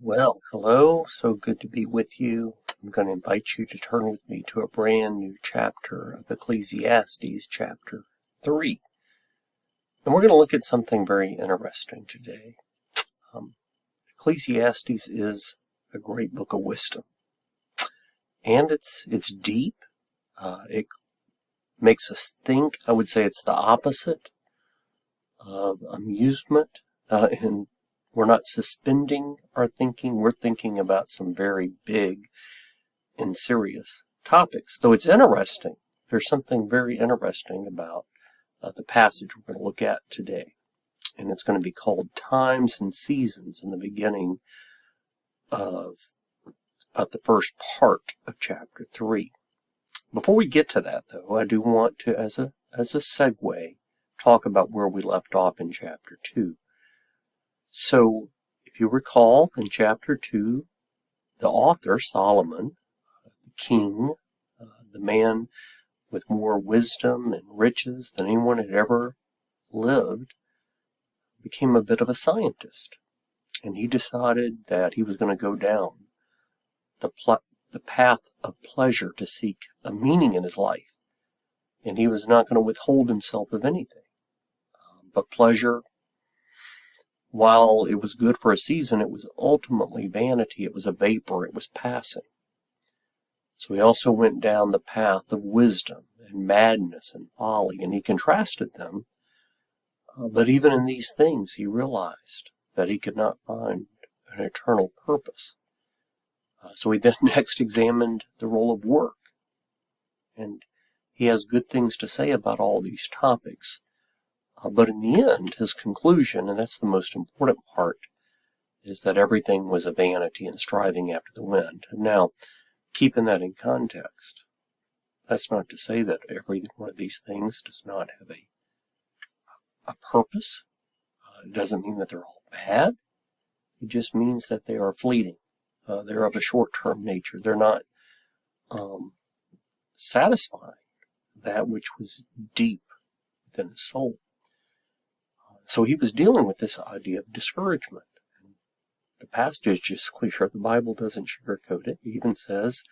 Well, hello. So good to be with you. I'm going to invite you to turn with me to a brand new chapter of Ecclesiastes, chapter 3. And we're going to look at something very interesting today. Ecclesiastes is a great book of wisdom. And it's deep. It makes us think. I would say it's the opposite of amusement. And we're not suspending our thinking. We're thinking about some very big and serious topics. Though it's interesting, there's something very interesting about the passage we're going to look at today. And it's going to be called Times and Seasons in the beginning of the first part of chapter 3. Before we get to that, though, I do want to, as a segue, talk about where we left off in chapter 2. So, if you recall, in chapter 2, the author, Solomon, the king, the man with more wisdom and riches than anyone had ever lived, became a bit of a scientist. And he decided that he was going to go down the path of pleasure to seek a meaning in his life. And he was not going to withhold himself of anything. But pleasure, while it was good for a season, it was ultimately vanity. It was a vapor. It was passing. So he also went down the path of wisdom and madness and folly, and he contrasted them. But even in these things, he realized that he could not find an eternal purpose. So he then next examined the role of work. And he has good things to say about all these topics. But in the end, his conclusion, and that's the most important part, is that everything was a vanity and striving after the wind. Now, keeping that in context, that's not to say that every one of these things does not have a purpose. It doesn't mean that they're all bad. It just means that they are fleeting. They're of a short-term nature. They're not satisfying that which was deep within his soul. So he was dealing with this idea of discouragement. And the passage is clear. The Bible doesn't sugarcoat it. It even says,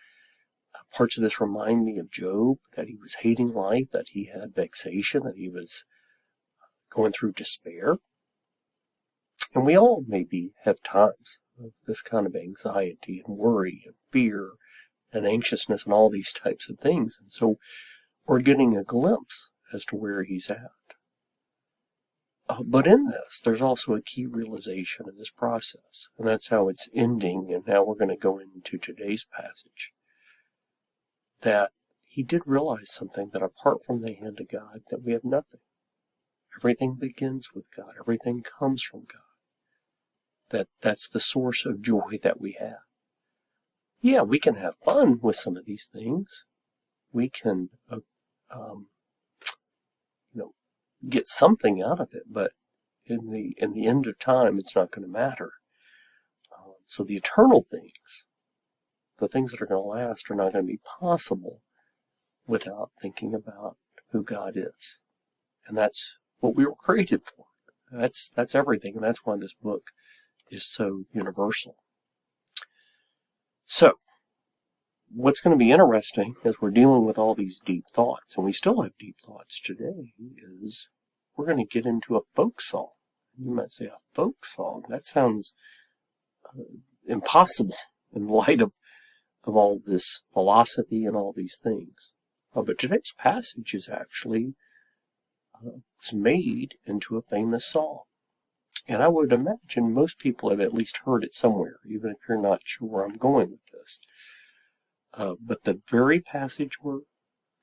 parts of this remind me of Job, that he was hating life, that he had vexation, that he was going through despair. And we all maybe have times of this kind of anxiety and worry and fear and anxiousness and all these types of things. And so we're getting a glimpse as to where he's at. But in this, there's also a key realization in this process. And that's how it's ending. And now we're going to go into today's passage. That he did realize something, that apart from the hand of God, that we have nothing. Everything begins with God. Everything comes from God. That's the source of joy that we have. Yeah, we can have fun with some of these things. We can, get something out of it, but in the end of time, it's not going to matter. So the eternal things, the things that are going to last, are not going to be possible without thinking about who God is. And that's what we were created for. That's everything, and that's why this book is so universal. So, what's going to be interesting as we're dealing with all these deep thoughts, and we still have deep thoughts today, is we're going to get into a folk song. You might say, a folk song? That sounds impossible in light of all this philosophy and all these things. But today's passage is actually was made into a famous song. And I would imagine most people have at least heard it somewhere, even if you're not sure where I'm going with this. But the very passage we're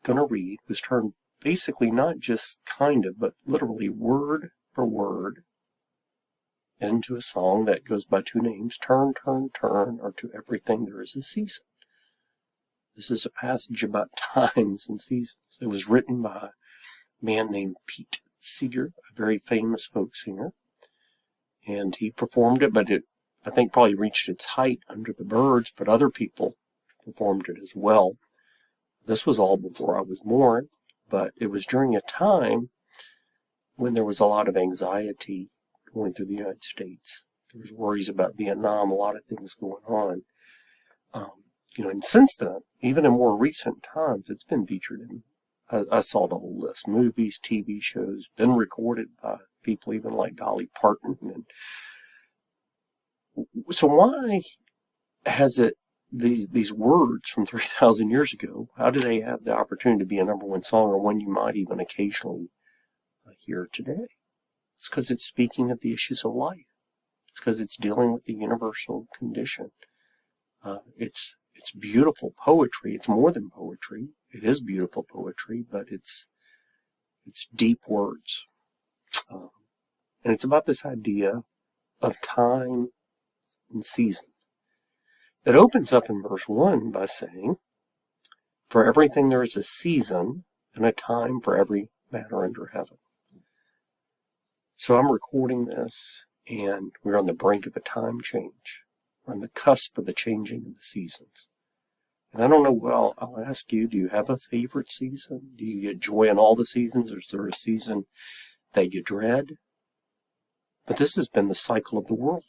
going to read was turned basically not just kind of, but literally word for word into a song that goes by two names, Turn, Turn, Turn, or To Everything There Is a Season. This is a passage about times and seasons. It was written by a man named Pete Seeger, a very famous folk singer. And he performed it, but it, I think, probably reached its height under the Byrds, but other people performed it as well. This was all before I was born, but it was during a time when there was a lot of anxiety going through the United States. There's worries about Vietnam, a lot of things going on. And since then, even in more recent times, it's been featured in, I saw the whole list, movies, TV shows, been recorded by people even like Dolly Parton. And so why has it, these words from 3,000 years ago, how do they have the opportunity to be a number one song, or one you might even occasionally hear today? It's because it's speaking of the issues of life. It's because it's dealing with the universal condition. It's beautiful poetry. It's more than poetry. It is beautiful poetry, but it's deep words. And it's about this idea of time and seasons. It opens up in verse 1 by saying, "For everything there is a season and a time for every matter under heaven." So I'm recording this, and we're on the brink of a time change. We're on the cusp of the changing of the seasons. And I don't know, well, I'll ask you, do you have a favorite season? Do you get joy in all the seasons, or is there a season that you dread? But this has been the cycle of the world.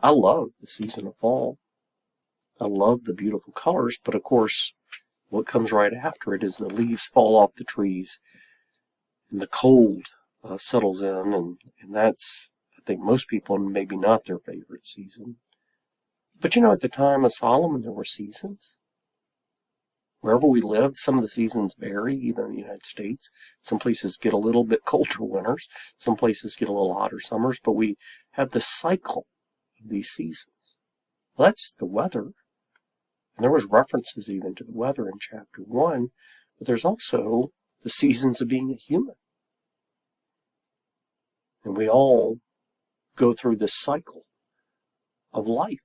I love the season of fall. I love the beautiful colors, but of course, what comes right after it is the leaves fall off the trees, and the cold settles in, and that's, I think, most people, maybe not their favorite season. But at the time of Solomon, there were seasons. Wherever we lived, some of the seasons vary, even in the United States. Some places get a little bit colder winters. Some places get a little hotter summers, but we have the cycle of these seasons. Well, that's the weather. And there was references even to the weather in chapter 1, but there's also the seasons of being a human. And we all go through this cycle of life.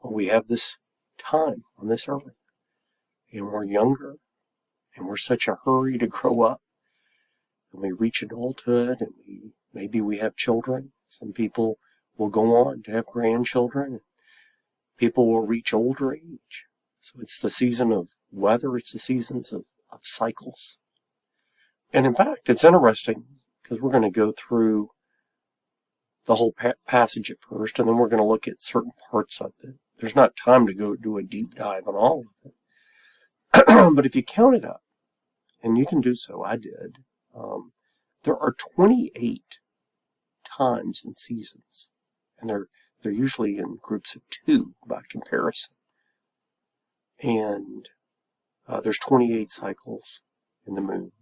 We have this time on this earth, and we're younger, and we're such a hurry to grow up, and we reach adulthood, and maybe we have children. Some people will go on to have grandchildren, and people will reach older age. So it's the season of weather, it's the seasons of cycles. And in fact, it's interesting, because we're going to go through the whole passage at first, and then we're going to look at certain parts of it. There's not time to go do a deep dive on all of it. But if you count it up, and you can do so, I did, there are 28 times and seasons. And they're usually in groups of 2 by comparison. And there's 28 cycles in the moon.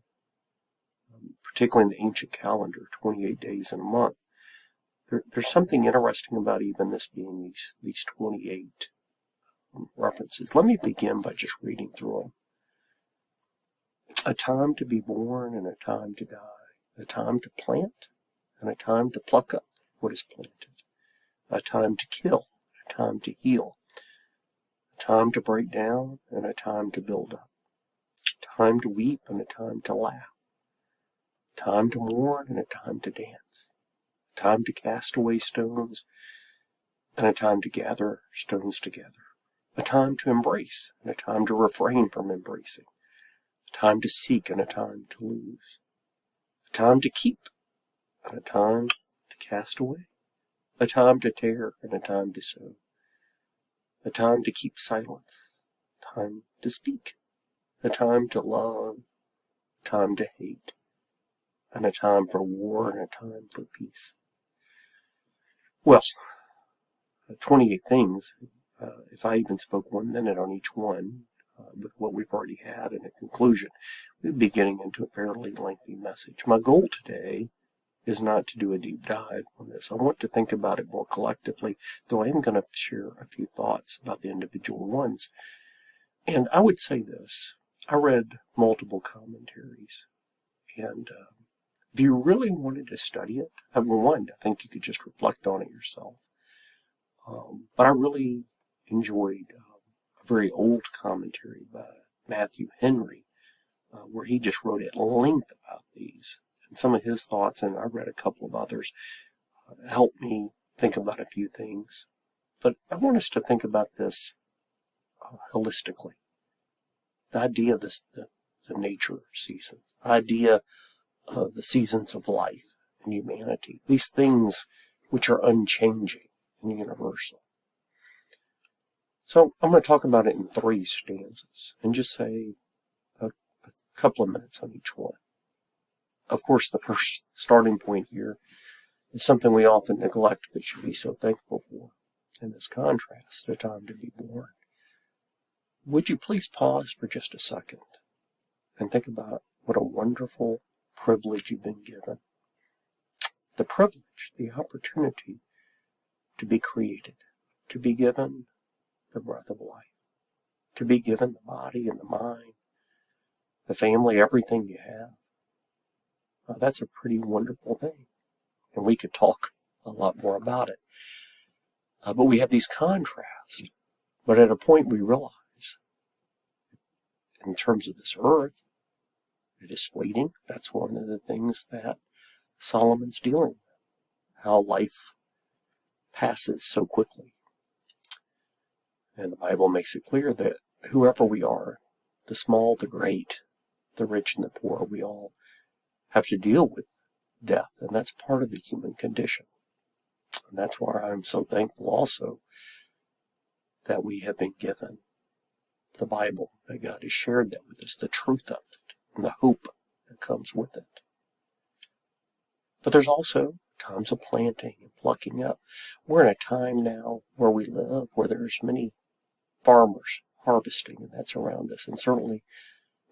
Particularly in the ancient calendar, 28 days in a month. There's something interesting about even this being these 28 references. Let me begin by just reading through them. A time to be born and a time to die. A time to plant and a time to pluck up what is planted. A time to kill, a time to heal. A time to break down and a time to build up. A time to weep and a time to laugh. A time to mourn and a time to dance. A time to cast away stones and a time to gather stones together. A time to embrace and a time to refrain from embracing. A time to seek and a time to lose. A time to keep and a time to cast away. A time to tear and a time to sow. A time to keep silence. A time to speak. A time to love. A time to hate. And a time for war and a time for peace. Well, 28 things. If I even spoke 1 minute on each one, with what we've already had in a conclusion, we'd be getting into a fairly lengthy message. My goal today is not to do a deep dive on this. I want to think about it more collectively, though I am going to share a few thoughts about the individual ones. And I would say this. I read multiple commentaries, and if you really wanted to study it, I think you could just reflect on it yourself. But I really enjoyed a very old commentary by Matthew Henry, where he just wrote at length about these. And some of his thoughts, and I read a couple of others, helped me think about a few things. But I want us to think about this holistically. The idea of the nature seasons, the idea of the seasons of life and humanity. These things which are unchanging and universal. So I'm going to talk about it in 3 stanzas and just say a couple of minutes on each one. Of course, the first starting point here is something we often neglect but should be so thankful for. In this contrast, a time to be born. Would you please pause for just a second and think about what a wonderful privilege you've been given. The privilege, the opportunity to be created, to be given the breath of life, to be given the body and the mind, the family, everything you have. That's a pretty wonderful thing. And we could talk a lot more about it. But we have these contrasts. But at a point we realize, in terms of this earth, it is fleeting. That's one of the things that Solomon's dealing with. How life passes so quickly. And the Bible makes it clear that whoever we are, the small, the great, the rich and the poor, we all have to deal with death. And that's part of the human condition. And that's why I'm so thankful also that we have been given the Bible, that God has shared that with us, the truth of it, and the hope that comes with it. But there's also times of planting and plucking up. We're in a time now where we live, where there's many farmers harvesting, and that's around us. And certainly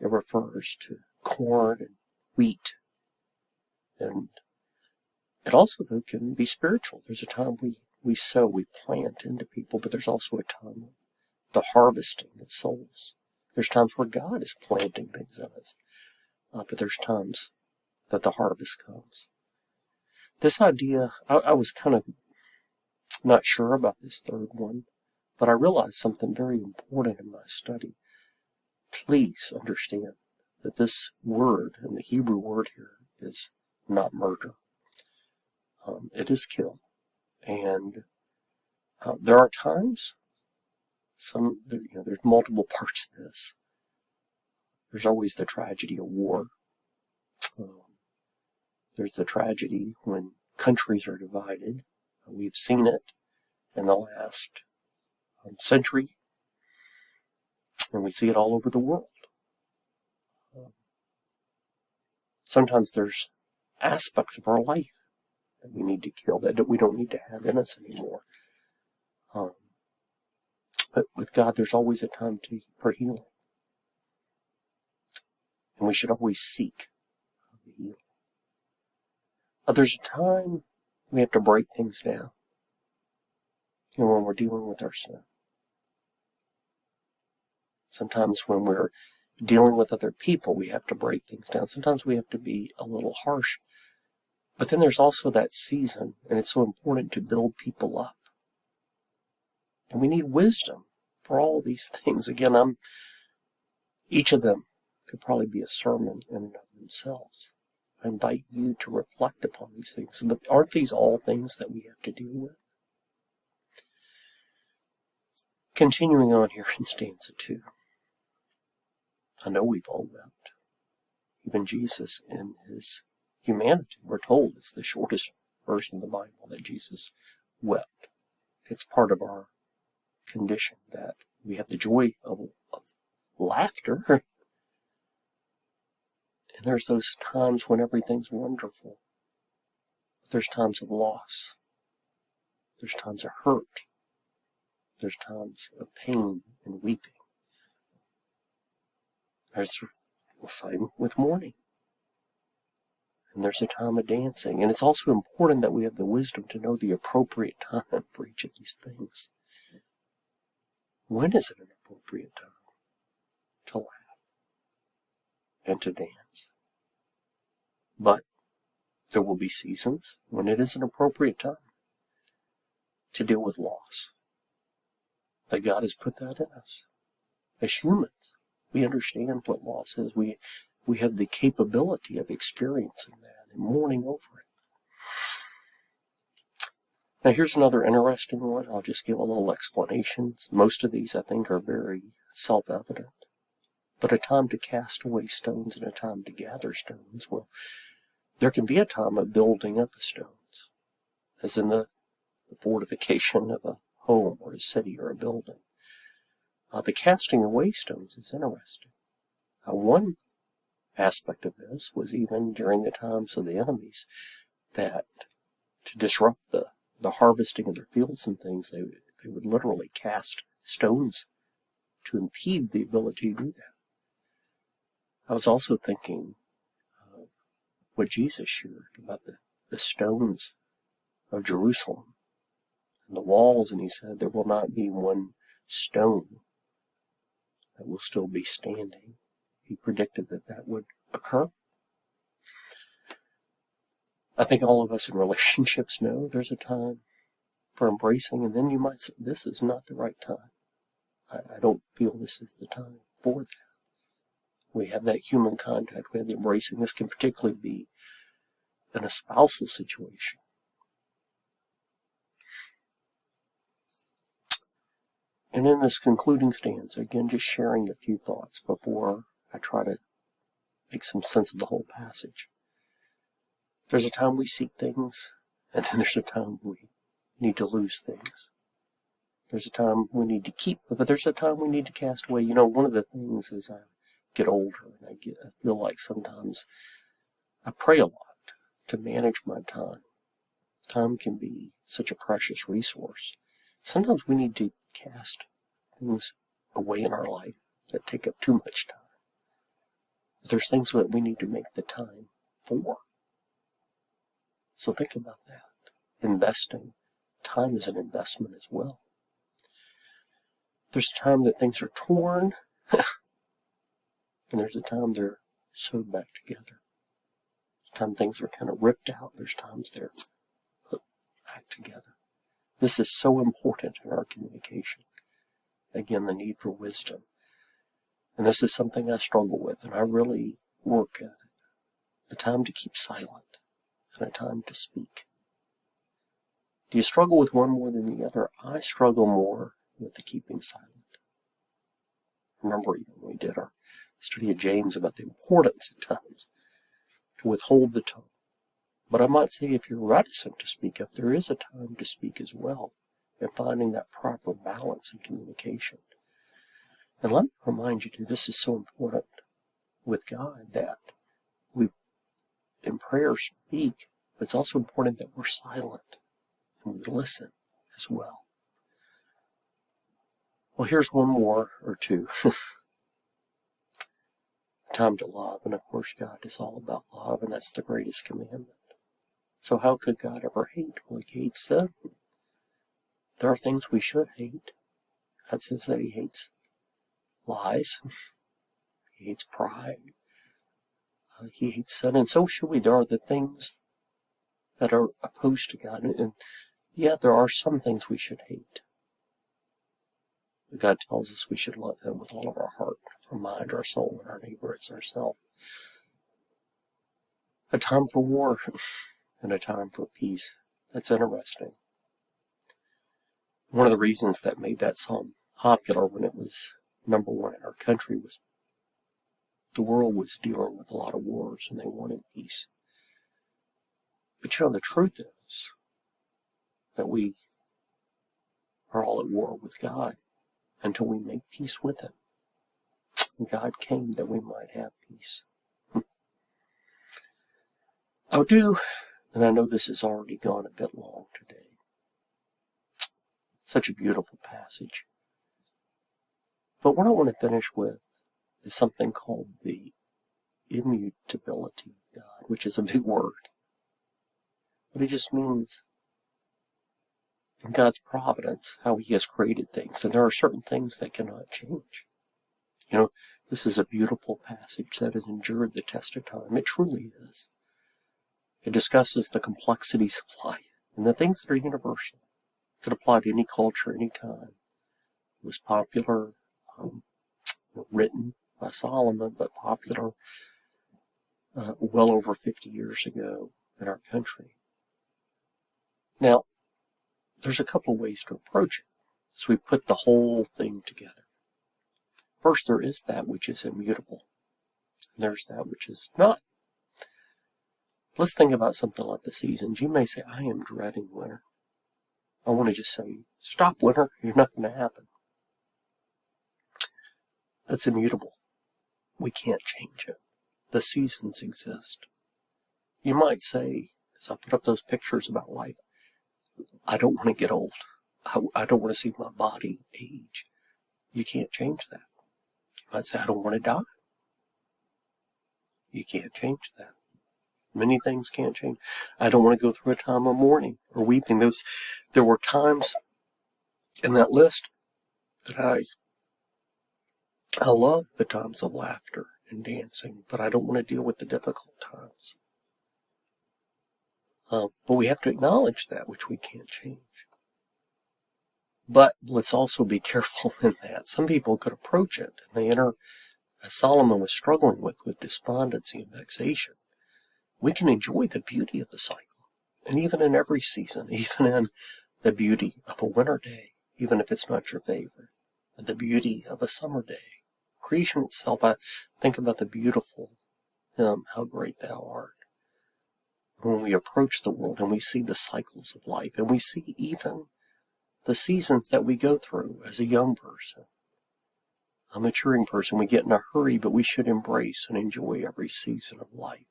it refers to corn and wheat. And it also, though, can be spiritual. There's a time we sow, we plant into people, but there's also a time of the harvesting of souls. There's times where God is planting things in us, but there's times that the harvest comes. This idea, I was kind of not sure about this third one, but I realized something very important in my study. Please understand that this word, and the Hebrew word here, is not murder. It is kill. And there are times, there's multiple parts of this. There's always the tragedy of war. There's the tragedy when countries are divided. We've seen it in the last century, and we see it all over the world. Sometimes there's aspects of our life that we need to kill, that we don't need to have in us anymore. But with God, there's always a time for healing. And we should always seek the healing. There's a time we have to break things down. When we're dealing with our sin. Sometimes when we're dealing with other people, we have to break things down. Sometimes we have to be a little harsh. But then there's also that season, and it's so important to build people up. And we need wisdom for all these things. Again, each of them could probably be a sermon in and of themselves. I invite you to reflect upon these things. But aren't these all things that we have to deal with? Continuing on here in stanza 2. I know we've all wept. Even Jesus in his humanity, we're told it's the shortest version of the Bible that Jesus wept. It's part of our condition that we have the joy of laughter. And there's those times when everything's wonderful. There's times of loss. There's times of hurt. There's times of pain and weeping. There's the same with mourning. And there's a time of dancing. And it's also important that we have the wisdom to know the appropriate time for each of these things. When is it an appropriate time to laugh and to dance? But there will be seasons when it is an appropriate time to deal with loss. That God has put that in us. As humans, we understand what loss is. We have the capability of experiencing that and mourning over it. Now here's another interesting one. I'll just give a little explanation. Most of these, I think, are very self-evident. But a time to cast away stones and a time to gather stones. Well, there can be a time of building up the stones. as in the fortification of a home or a city or a building. The casting away stones is interesting. One aspect of this was even during the times of the enemies, that to disrupt the harvesting of their fields and things, they would literally cast stones to impede the ability to do that. I was also thinking of what Jesus shared about the stones of Jerusalem and the walls, and he said there will not be one stone that will still be standing. He predicted that would occur. I think all of us in relationships know there's a time for embracing, and then you might say, this is not the right time. I don't feel this is the time for that. We have that human contact, we have the embracing. This can particularly be in a spousal situation. And in this concluding stanza, again, just sharing a few thoughts before I try to make some sense of the whole passage. There's a time we seek things, and then there's a time we need to lose things. There's a time we need to keep, but there's a time we need to cast away. You know, one of the things as I get older, and I feel like sometimes I pray a lot to manage my time. Time can be such a precious resource. Sometimes we need to cast things away in our life that take up too much time. But there's things that we need to make the time for. So think about that. Investing. Time is an investment as well. There's a time that things are torn, and there's a time they're sewed back together. There's a time things are kind of ripped out. There's times they're put back together. This is so important in our communication. Again, the need for wisdom. And this is something I struggle with, and I really work at it. A time to keep silent, and a time to speak. Do you struggle with one more than the other? I struggle more with the keeping silent. Remember, even when we did our study of James about the importance at times to withhold the tongue. But I might say if you're reticent to speak up, there is a time to speak as well, and finding that proper balance in communication. And let me remind you, too, this is so important with God, that we, in prayer, speak, but it's also important that we're silent and we listen as well. Well, here's one more or two. Time to love, and of course God is all about love, and that's the greatest commandment. So how could God ever hate? Well, he hates sin. There are things we should hate. God says that he hates lies. He hates pride. He hates sin, and so should we. There are the things that are opposed to God, and yet there are some things we should hate. God tells us we should love him with all of our heart, our mind, our soul, and our neighbor as ourselves. A time for war and a time for peace. That's interesting. One of the reasons that made that song popular when it was number one in our country was the world was dealing with a lot of wars and they wanted peace. But you know, the truth is that we are all at war with God until we make peace with him. God came that we might have peace. I do, and I know this has already gone a bit long today. Such a beautiful passage. But what I want to finish with is something called the immutability of God, which is a big word. But it just means in God's providence, how he has created things. And there are certain things that cannot change. You know, this is a beautiful passage that has endured the test of time. It truly is. It discusses the complexities of life and the things that are universal. It could apply to any culture, any time. It was popular, written by Solomon, but popular well over 50 years ago in our country. Now, there's a couple of ways to approach it as we put the whole thing together. First, there is that which is immutable. And there's that which is not. Let's think about something like the seasons. You may say, I am dreading winter. I want to just say, stop winter. You're not going to happen. That's immutable. We can't change it. The seasons exist. You might say, as I put up those pictures about life, I don't want to get old. I don't want to see my body age. You can't change that. You might say, I don't want to die. You can't change that. Many things can't change. I don't want to go through a time of mourning or weeping. There were times in that list that I love the times of laughter and dancing, but I don't want to deal with the difficult times. But we have to acknowledge that which we can't change. But let's also be careful in that. Some people could approach it, and they enter, as Solomon was struggling with despondency and vexation. We can enjoy the beauty of the cycle, and even in every season, even in the beauty of a winter day, even if it's not your favorite, and the beauty of a summer day. Creation itself, I think about the beautiful hymn, How Great Thou Art. When we approach the world and we see the cycles of life, and we see even the seasons that we go through as a young person, a maturing person, we get in a hurry, but we should embrace and enjoy every season of life.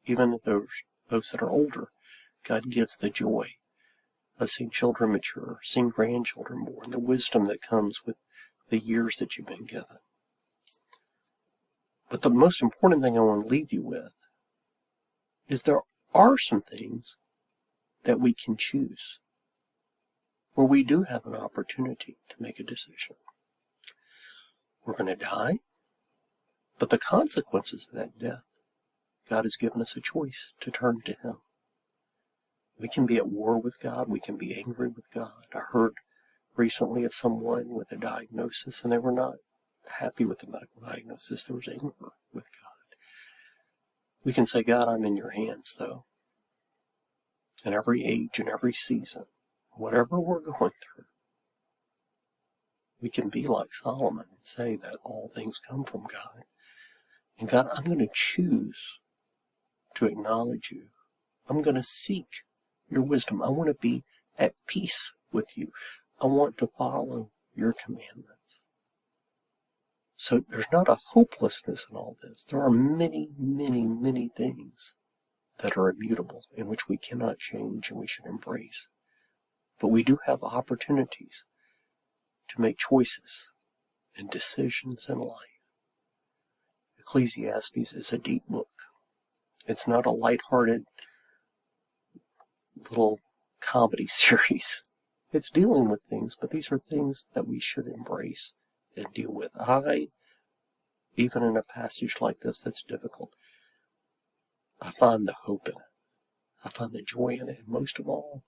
Even those that are older, God gives the joy of seeing children mature, seeing grandchildren born, the wisdom that comes with the years that you've been given. But the most important thing I want to leave you with is there are some things that we can choose, where we do have an opportunity to make a decision. We're going to die, but the consequences of that death, God has given us a choice to turn to Him. We can be at war with God. We can be angry with God. I heard recently of someone with a diagnosis, and they were not happy with the medical diagnosis. There was anger with God. We can say, God, I'm in your hands, though. In every age and every season, whatever we're going through, we can be like Solomon and say that all things come from God. And God, I'm going to choose to acknowledge you. I'm going to seek your wisdom. I want to be at peace with you. I want to follow your commandments. So there's not a hopelessness in all this. There are many, many, many things that are immutable, in which we cannot change and we should embrace. But we do have opportunities to make choices and decisions in life. Ecclesiastes is a deep book. It's not a lighthearted little comedy series. It's dealing with things, but these are things that we should embrace and deal with. Even in a passage like this that's difficult, I find the hope in it. I find the joy in it. And most of all,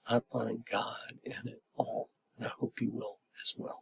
I find God in it all. And I hope you will as well.